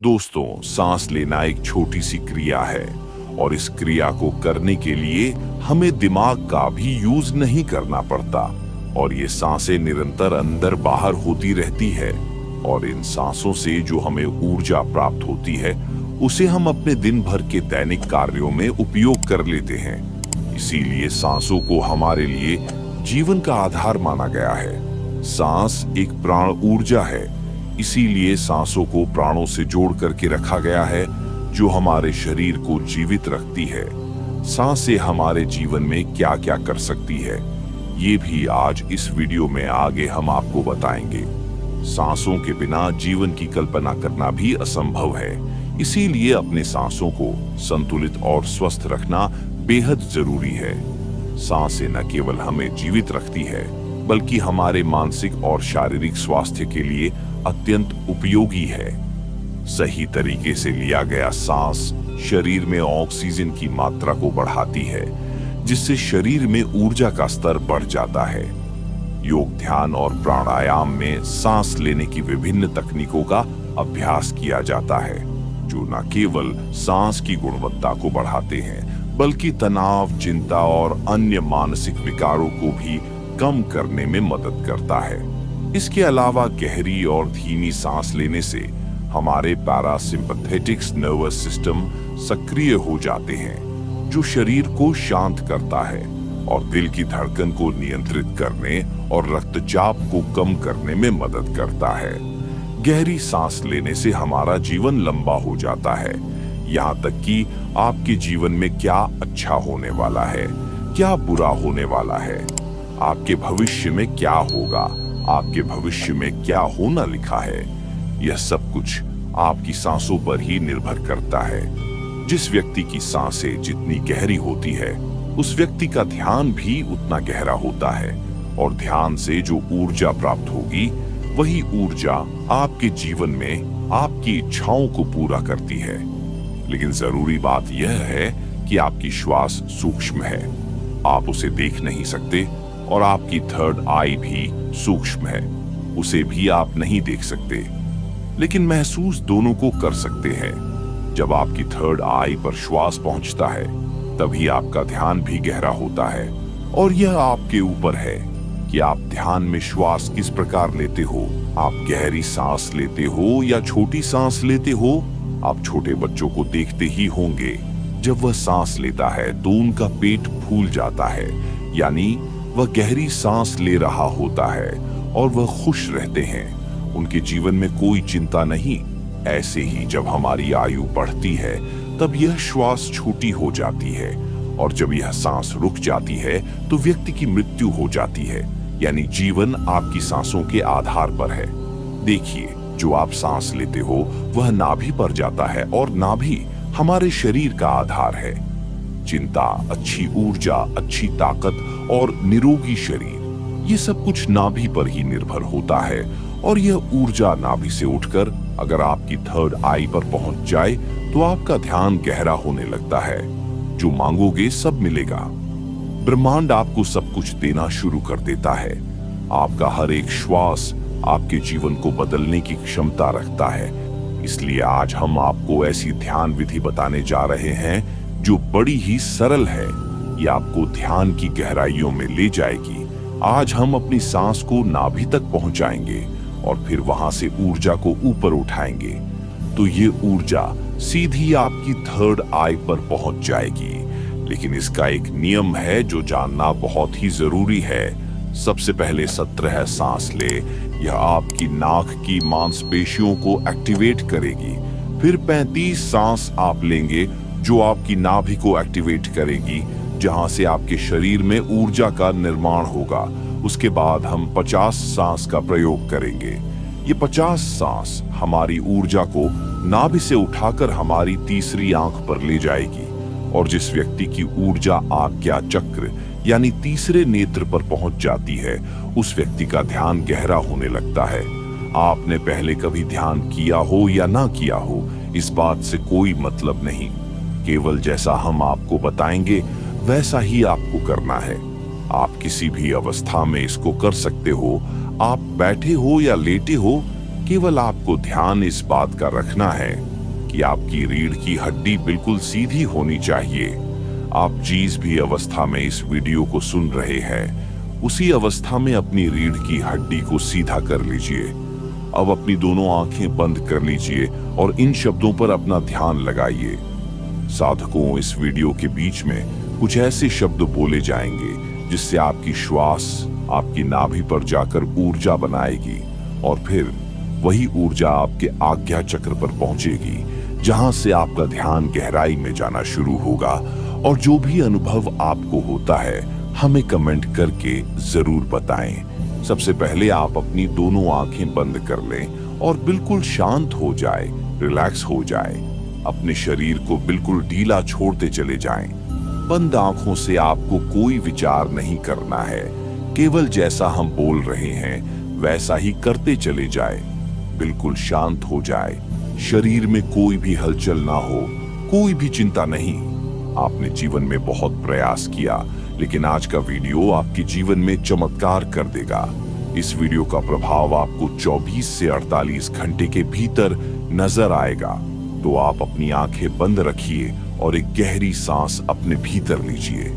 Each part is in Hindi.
दोस्तों, सांस लेना एक छोटी सी क्रिया है और इस क्रिया को करने के लिए हमें दिमाग का भी यूज नहीं करना पड़ता और ये सांसें निरंतर अंदर बाहर होती रहती है और इन सांसों से जो हमें ऊर्जा प्राप्त होती है उसे हम अपने दिन भर के दैनिक कार्यों में उपयोग कर लेते हैं। इसीलिए सांसों को हमारे लिए जीवन का आधार माना गया है। सांस एक प्राण ऊर्जा है, इसीलिए सांसों को प्राणों से जोड़ करके रखा गया है जो हमारे शरीर को जीवित रखती है। सांसें हमारे जीवन में क्या क्या कर सकती है ये भी आज इस वीडियो में आगे हम आपको बताएंगे। सांसों के बिना जीवन की कल्पना करना भी असंभव है, इसीलिए अपने सांसों को संतुलित और स्वस्थ रखना बेहद जरूरी है। सांसें न केवल हमें जीवित रखती है बल्कि हमारे मानसिक और शारीरिक स्वास्थ्य के लिए अत्यंत उपयोगी है। सही तरीके से लिया गया सांस शरीर में ऑक्सीजन की मात्रा को बढ़ाती है, जिससे शरीर में ऊर्जा का स्तर बढ़ जाता है। योग, ध्यान और प्राणायाम में सांस लेने की विभिन्न तकनीकों का अभ्यास किया जाता है, जो न केवल सांस की गुणवत्ता को बढ़ाते हैं बल्कि तनाव, चिंता और अन्य मानसिक विकारों को भी कम करने में मदद करता है। इसके अलावा गहरी और धीमी सांस लेने से हमारे पैरासिम्पैथेटिक नर्वस सिस्टम सक्रिय हो जाते हैं, जो शरीर को शांत करता है और दिल की धड़कन को नियंत्रित करने और रक्तचाप को कम करने में मदद करता है। गहरी सांस लेने से हमारा जीवन लंबा हो जाता है, यहाँ तक कि आपके जीवन में क्या अच्छा होने वाला है, क्या बुरा होने वाला है, आपके भविष्य में क्या होगा, आपके भविष्य में क्या होना लिखा है, यह सब कुछ आपकी सांसों पर ही निर्भर करता है। जिस व्यक्ति की सांसें जितनी गहरी होती है उस व्यक्ति का ध्यान भी उतना गहरा होता है और ध्यान से जो ऊर्जा प्राप्त होगी वही ऊर्जा आपके जीवन में आपकी इच्छाओं को पूरा करती है। लेकिन जरूरी बात यह है कि आपकी श्वास सूक्ष्म है, आप उसे देख नहीं सकते और आपकी थर्ड आई भी सूक्ष्म है, उसे भी आप नहीं देख सकते, लेकिन महसूस दोनों को कर सकते हैं। जब आपकी थर्ड आई पर श्वास पहुंचता है तभी आपका ध्यान भी गहरा होता है और यह आपके ऊपर है कि आप ध्यान में श्वास किस प्रकार लेते हो। आप गहरी सांस लेते हो या छोटी सांस लेते हो। आप छोटे बच्चों को देखते ही होंगे, जब वह सांस लेता है तो उनका पेट फूल जाता है, यानी वह गहरी सांस ले रहा होता है और वह खुश रहते हैं, उनके जीवन में कोई चिंता नहीं। ऐसे ही जब हमारी आयु बढ़ती है तब यह श्वास छोटी हो जाती है और जब यह सांस रुक जाती है तो व्यक्ति की मृत्यु हो जाती है, यानी जीवन आपकी सांसों के आधार पर है। देखिए, जो आप सांस लेते हो वह नाभि पर जाता है और नाभि हमारे शरीर का आधार है। चिंता, अच्छी ऊर्जा, अच्छी ताकत और निरोगी शरीर, ये सब कुछ नाभि पर ही निर्भर होता है और यह ऊर्जा नाभि से उठकर अगर आपकी थर्ड आई पर पहुंच जाए तो आपका ध्यान गहरा होने लगता है। जो मांगोगे सब मिलेगा। ब्रह्मांड आपको सब कुछ देना शुरू कर देता है। आपका हर एक श्वास आपके जीवन को बदलने की क्षमता रखता है। इसलिए आज हम आपको ऐसी ध्यान विधि बताने जा रहे हैं जो बड़ी ही सरल है। ये आपको ध्यान की गहराइयों में ले जाएगी। आज हम अपनी सांस को नाभि तक पहुंचाएंगे और फिर वहां से ऊर्जा को ऊपर उठाएंगे तो ये ऊर्जा सीधी आपकी थर्ड आई पर पहुंच जाएगी। लेकिन इसका एक नियम है जो जानना बहुत ही जरूरी है। सबसे पहले 17 सांस ले, यह आपकी नाक की मांसपेशियों को एक्टिवेट करेगी। फिर 35 सांस आप लेंगे जो आपकी नाभि को एक्टिवेट करेगी, जहां से आपके शरीर में ऊर्जा का निर्माण होगा। उसके बाद हम 50 सांस का प्रयोग करेंगे। ये 50 सांस हमारी ऊर्जा को नाभि से उठाकर हमारी तीसरी आंख पर ले जाएगी और जिस व्यक्ति की ऊर्जा आज्ञा चक्र यानी तीसरे नेत्र पर पहुंच जाती है उस व्यक्ति का ध्यान गहरा होने लगता है। आपने पहले कभी ध्यान किया हो या ना किया हो, इस बात से कोई मतलब नहीं। केवल जैसा हम आपको बताएंगे वैसा ही आपको करना है। आप किसी भी अवस्था में इसको कर सकते हो। आप बैठे हो या लेटे हो, केवल आपको ध्यान इस बात का रखना है कि आपकी रीढ़ की हड्डी बिल्कुल सीधी होनी चाहिए। आप जिस भी अवस्था में इस वीडियो को सुन रहे हैं, उसी अवस्था में अपनी रीढ़ की हड्डी को सीधा कर लीजिए। अब अपनी दोनों आंखें बंद कर लीजिए और इन शब्दों पर अपना ध्यान लगाइए। साधकों, इस वीडियो के बीच में कुछ ऐसे शब्द बोले जाएंगे जिससे आपकी श्वास आपकी नाभि पर जाकर ऊर्जा बनाएगी और फिर वही ऊर्जा आपके आज्ञा चक्र पर पहुंचेगी, जहां से आपका ध्यान गहराई में जाना शुरू होगा। और जो भी अनुभव आपको होता है, हमें कमेंट करके जरूर बताएं। सबसे पहले आप अपनी दोनों आंखें बंद कर लें और बिल्कुल शांत हो जाए, रिलैक्स हो जाए। अपने शरीर को बिल्कुल ढीला छोड़ते चले जाएं। बंद आंखों से आपको कोई विचार नहीं करना है, केवल जैसा हम बोल रहे हैं वैसा ही करते चले जाए। बिल्कुल शांत हो जाए, शरीर में कोई भी हलचल ना हो, कोई भी चिंता नहीं। आपने जीवन में बहुत प्रयास किया, लेकिन आज का वीडियो आपके जीवन में चमत्कार कर देगा। इस वीडियो का प्रभाव आपको 24 से 48 घंटे के भीतर नजर आएगा। तो आप अपनी आंखें बंद रखिए और एक गहरी सांस अपने भीतर लीजिए।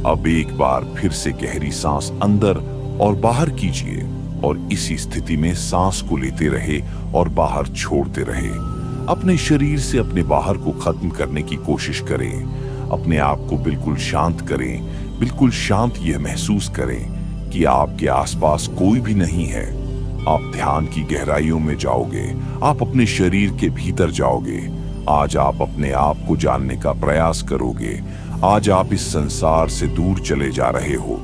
अब एक बार फिर से गहरी सांस अंदर और बाहर कीजिए और इसी स्थिति में सांस को लेते रहे और बाहर छोड़ते रहे। अपने शरीर से अपने बाहर को खत्म करने की कोशिश करें। अपने आप को बिल्कुल शांत करें, बिल्कुल शांत यह महसूस करें कि आपके आसपास कोई भी नहीं है। आप ध्यान की गहराइयों में जाओगे, आप अपने शरीर के भीतर जाओगे। आज आप अपने आप को जानने का प्रयास करोगे। आज आप इस संसार से दूर चले जा रहे हो।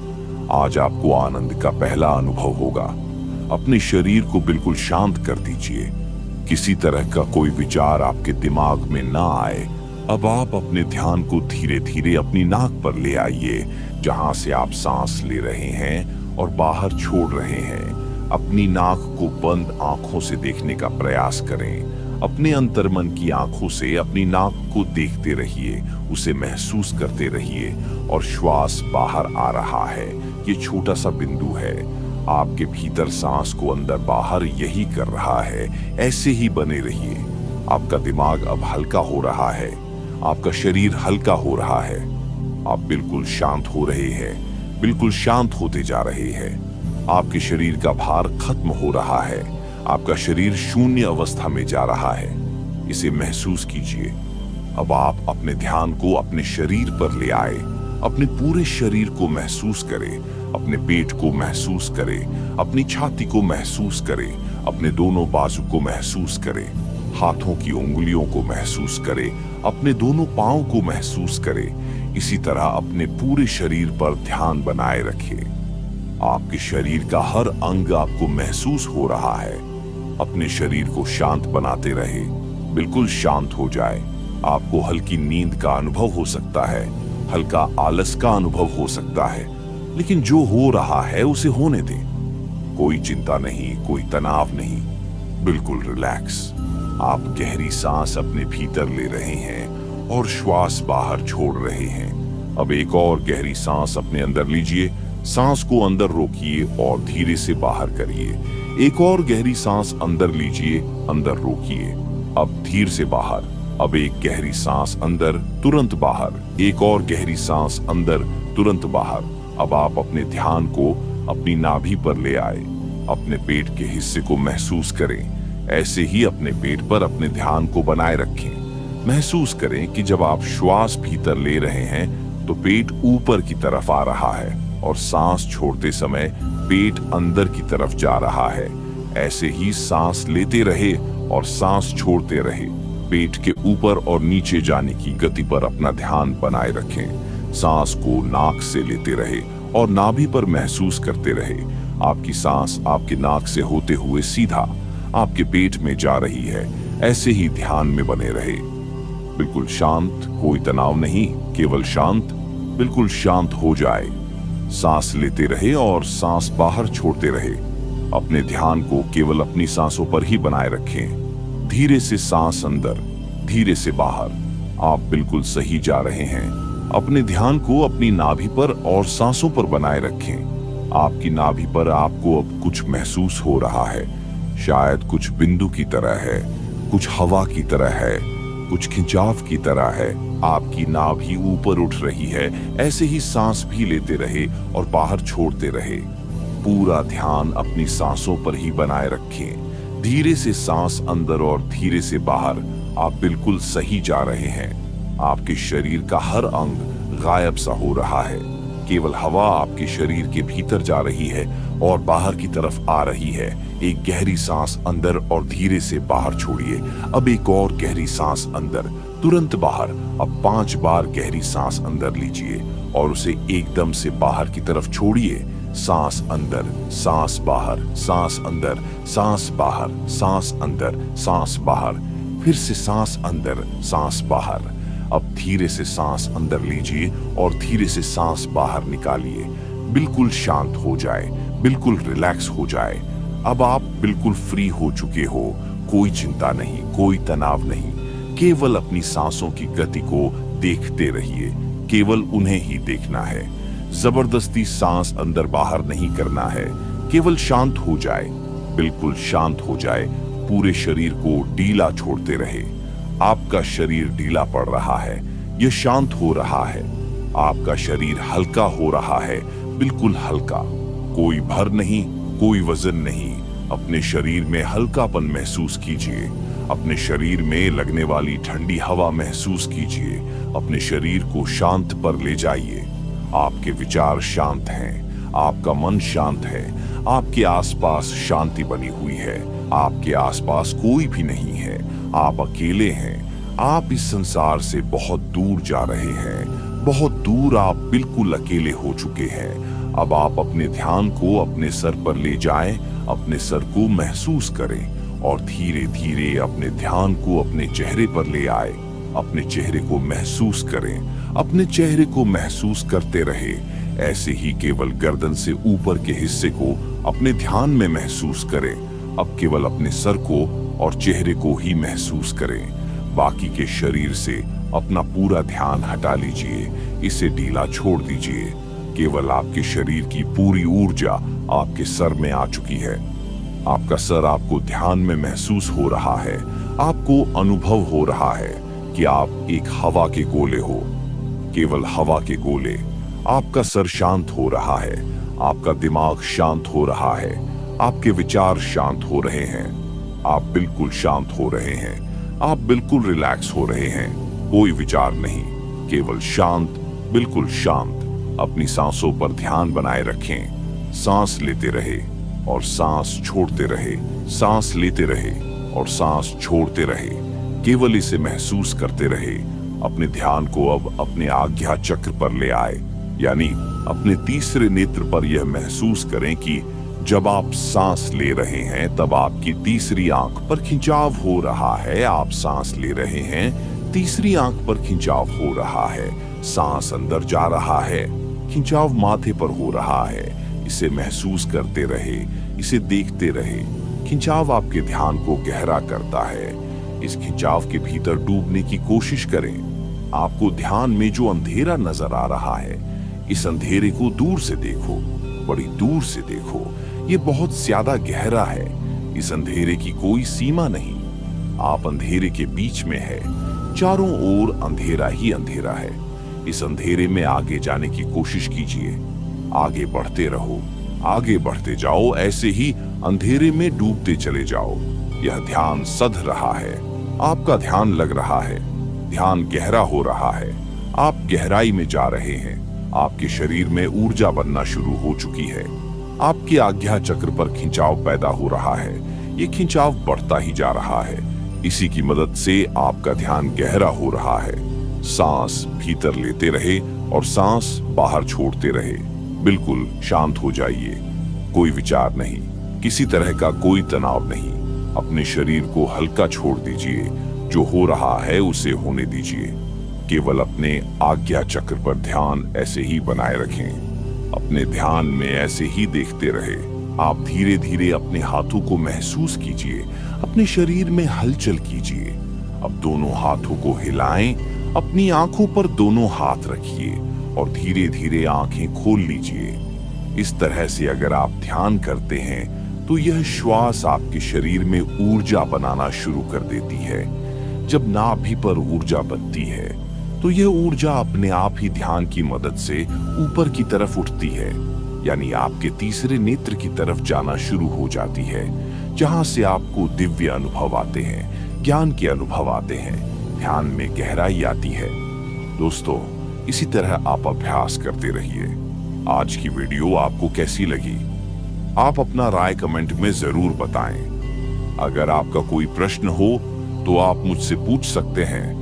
आज आपको आनंद का पहला अनुभव होगा। अपने शरीर को बिल्कुल शांत कर दीजिए। किसी तरह का कोई विचार आपके दिमाग में ना आए। अब आप अपने ध्यान को धीरे धीरे अपनी नाक पर ले आइए, जहां से आप सांस ले रहे हैं और बाहर छोड़ रहे हैं। अपनी नाक को बंद आंखों से देखने का प्रयास करें। अपने अंतर्मन की आंखों से अपनी नाक को देखते रहिए, उसे महसूस करते रहिए और श्वास बाहर आ रहा है। ये छोटा सा बिंदु है, आपके भीतर सांस को अंदर बाहर यही कर रहा है। ऐसे ही बने रहिए। आपका दिमाग अब हल्का हो रहा है, आपका शरीर हल्का हो रहा है। आप बिल्कुल शांत हो रहे हैं, बिल्कुल शांत होते जा रहे हैं। आपके शरीर का भार खत्म हो रहा है। आपका शरीर शून्य अवस्था में जा रहा है। इसे महसूस कीजिए। अब आप अपने ध्यान को अपने शरीर पर ले आए। अपने पूरे शरीर को महसूस करें। अपने पेट को महसूस करें, अपनी छाती को महसूस करें, अपने दोनों बाजू को महसूस करें, हाथों की उंगलियों को महसूस करें, अपने दोनों पांव को महसूस करें। इसी तरह अपने पूरे शरीर पर ध्यान बनाए रखें। आपके शरीर का हर अंग आपको महसूस हो रहा है। अपने शरीर को शांत बनाते रहे, बिल्कुल शांत हो जाए। आपको हल्की नींद का अनुभव हो सकता है, हल्का आलस का अनुभव हो सकता है, लेकिन जो हो रहा है उसे होने दें। कोई चिंता नहीं, कोई तनाव नहीं, बिल्कुल रिलैक्स। आप गहरी सांस अपने भीतर ले रहे हैं और श्वास बाहर छोड़ रहे हैं। अब एक और गहरी सांस अपने अंदर लीजिए। सांस को अंदर रोकिए और धीरे से बाहर करिए। एक और गहरी सांस अंदर लीजिए, अंदर रोकिए, अब धीरे से बाहर। अब एक गहरी सांस अंदर, तुरंत बाहर। एक और गहरी सांस अंदर, तुरंत बाहर। अब आप अपने ध्यान को अपनी नाभि पर ले आए। अपने पेट के हिस्से को महसूस करें। ऐसे ही अपने पेट पर अपने ध्यान को बनाए रखें। महसूस करें कि जब आप श्वास भीतर ले रहे हैं तो पेट ऊपर की तरफ आ रहा है और सांस छोड़ते समय पेट अंदर की तरफ जा रहा है। ऐसे ही सांस लेते रहे और सांस छोड़ते रहे। पेट के ऊपर और नीचे जाने की गति पर अपना ध्यान बनाए रखें। सांस को नाक से लेते रहे और नाभि पर महसूस करते रहे। आपकी सांस आपके नाक से होते हुए सीधा आपके पेट में जा रही है। ऐसे ही ध्यान में बने रहे। बिल्कुल शांत, कोई तनाव नहीं, केवल शांत। बिल्कुल शांत हो जाए। सांस लेते रहे और सांस बाहर छोड़ते रहे। अपने ध्यान को केवल अपनी सांसों पर ही बनाए रखें। धीरे से सांस अंदर, धीरे से बाहर। आप बिल्कुल सही जा रहे हैं। अपने ध्यान को अपनी नाभि पर और सांसों पर बनाए रखें। आपकी नाभि पर आपको अब कुछ महसूस हो रहा है। शायद कुछ बिंदु की तरह है, कुछ हवा की तरह है, कुछ खिंचाव की तरह है। आपकी नाभि ऊपर उठ रही है, ऐसे ही सांस भी लेते रहे और बाहर छोड़ते रहे। पूरा ध्यान अपनी सांसों पर ही बनाए रखें। धीरे से सांस अंदर और धीरे से बाहर। आप बिल्कुल सही जा रहे हैं। आपके शरीर का हर अंग गायब सा हो रहा है। केवल हवा आपके शरीर के भीतर जा रही है और बाहर की तरफ आ रही है। एक गहरी सांस अंदर और धीरे से बाहर छोड़िए। अब एक और गहरी सांस अंदर, तुरंत बाहर। अब 5 बार गहरी सांस अंदर लीजिए और उसे एकदम से बाहर की तरफ छोड़िए। सांस अंदर, सांस बाहर, सांस अंदर, सांस बाहर, सांस अंदर, सांस बाहर, फिर से सांस अंदर, सांस बाहर। अब धीरे से सांस अंदर लीजिए और धीरे से सांस बाहर निकालिए। बिल्कुल शांत हो जाए, बिल्कुल रिलैक्स हो जाए। अब आप बिल्कुल फ्री हो चुके हो। कोई चिंता नहीं, कोई तनाव नहीं। केवल अपनी सांसों की गति को देखते रहिए। केवल उन्हें ही देखना है। जबरदस्ती सांस अंदर बाहर नहीं करना है। केवल शांत हो जाए, बिल्कुल शांत हो जाए। पूरे शरीर को ढीला छोड़ते रहे। आपका शरीर ढीला पड़ रहा है, यह शांत हो रहा है। आपका शरीर हल्का हो रहा है, बिल्कुल हल्का। कोई भर नहीं, कोई वजन नहीं। अपने शरीर में हल्कापन महसूस कीजिए। अपने शरीर में लगने वाली ठंडी हवा महसूस कीजिए। अपने शरीर को शांत पर ले जाइए। आपके विचार शांत हैं, आपका मन शांत है। आपके आसपास शांति बनी हुई है। आपके आसपास कोई भी नहीं है। आप अकेले हैं। आप इस संसार से बहुत दूर जा रहे हैं। बहुत दूर आप बिल्कुल अकेले हो चुके हैं। अब आप अपने ध्यान को अपने सर पर ले जाएं, अपने सर को महसूस करें और धीरे धीरे अपने ध्यान को अपने चेहरे पर ले आए। अपने चेहरे को महसूस करें। अपने चेहरे को महसूस करते रहे। ऐसे ही केवल गर्दन से ऊपर के हिस्से को अपने ध्यान में महसूस करें। अब केवल अपने सर को और चेहरे को ही महसूस करें। बाकी के शरीर से अपना पूरा ध्यान हटा लीजिए। इसे ढीला छोड़ दीजिए। केवल आपके शरीर की पूरी ऊर्जा आपके सर में आ चुकी है। आपका सर आपको ध्यान में महसूस हो रहा है। आपको अनुभव हो रहा है कि आप एक हवा के गोले हो, केवल हवा के गोले। आपका सर शांत हो रहा है। आपका दिमाग शांत हो रहा है। आपके विचार शांत हो रहे हैं। आप बिल्कुल शांत हो रहे हैं। आप बिल्कुल रिलैक्स हो रहे हैं। कोई विचार नहीं, केवल शांत, बिल्कुल शांत। अपनी सांसों पर ध्यान बनाए रखें। सांस लेते रहे और सांस छोड़ते रहे। सांस लेते रहे और सांस छोड़ते रहे। केवल इसे महसूस करते रहे। अपने ध्यान को अब अपने आज्ञा चक्र पर ले आए, यानी अपने तीसरे नेत्र पर यह महसूस करें कि जब आप सांस ले रहे हैं तब आपकी तीसरी आंख पर खिंचाव हो रहा है। आप सांस ले रहे हैं, तीसरी आंख पर खिंचाव हो रहा है। सांस अंदर जा रहा है, खिंचाव माथे पर हो रहा है। इसे महसूस करते रहे, इसे देखते रहे। खिंचाव आपके ध्यान को गहरा करता है। इस खिंचाव के भीतर डूबने की कोशिश करें। आपको ध्यान में जो अंधेरा नजर आ रहा है, इस अंधेरे को दूर से देखो, बड़ी दूर से देखो। ये बहुत ज्यादा गहरा है। इस अंधेरे की कोई सीमा नहीं। आप अंधेरे के बीच में है। चारों ओर अंधेरा ही अंधेरा है। इस अंधेरे में आगे जाने की कोशिश कीजिए। आगे बढ़ते रहो, आगे बढ़ते जाओ। ऐसे ही अंधेरे में डूबते चले जाओ। यह ध्यान सध रहा है। आपका ध्यान लग रहा है। ध्यान गहरा हो रहा है। आप गहराई में जा रहे हैं। आपके शरीर में ऊर्जा बनना शुरू हो चुकी है। आपके आज्ञा चक्र पर खिंचाव पैदा हो रहा है। ये खिंचाव बढ़ता ही जा रहा है। इसी की मदद से आपका ध्यान गहरा हो रहा है। सांस भीतर लेते रहे और सांस बाहर छोड़ते रहे। बिल्कुल शांत हो जाइए। कोई विचार नहीं, किसी तरह का कोई तनाव नहीं। अपने शरीर को हल्का छोड़ दीजिए। जो हो रहा है उसे होने दीजिए। केवल अपने आज्ञा चक्र पर ध्यान ऐसे ही बनाए रखें। अपने ध्यान में ऐसे ही देखते रहे। आप धीरे धीरे अपने हाथों को महसूस कीजिए। अपने शरीर में हलचल कीजिए। अब दोनों हाथों को हिलाएं। अपनी आंखों पर दोनों हाथ रखिए और धीरे धीरे आंखें खोल लीजिए। इस तरह से अगर आप ध्यान करते हैं तो यह श्वास आपके शरीर में ऊर्जा बनाना शुरू कर देती है। जब नाभि पर ऊर्जा बनती है तो यह ऊर्जा अपने आप ही ध्यान की मदद से ऊपर की तरफ उठती है, यानी आपके तीसरे नेत्र की तरफ जाना शुरू हो जाती है, जहां से आपको दिव्य अनुभव आते हैं, ज्ञान के अनुभव आते हैं, ध्यान में गहराई आती है। दोस्तों, इसी तरह आप अभ्यास करते रहिए। आज की वीडियो आपको कैसी लगी? आप अपना राय कमेंट में जरूर बताएं। अगर आपका कोई प्रश्न हो तो आप मुझसे पूछ सकते हैं।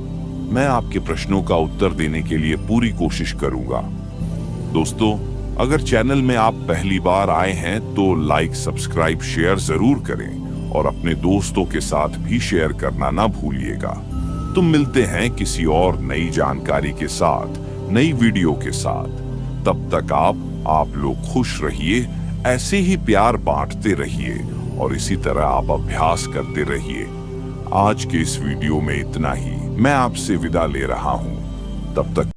मैं आपके प्रश्नों का उत्तर देने के लिए पूरी कोशिश करूंगा। दोस्तों, अगर चैनल में आप पहली बार आए हैं तो लाइक, सब्सक्राइब, शेयर जरूर करें और अपने दोस्तों के साथ भी शेयर करना ना भूलिएगा। तो मिलते हैं किसी और नई जानकारी के साथ, नई वीडियो के साथ। तब तक आप लोग खुश रहिए, ऐसे ही प्यार बांटते रहिए और इसी तरह आप अभ्यास करते रहिए। आज के इस वीडियो में इतना ही। मैं आपसे विदा ले रहा हूं। तब तक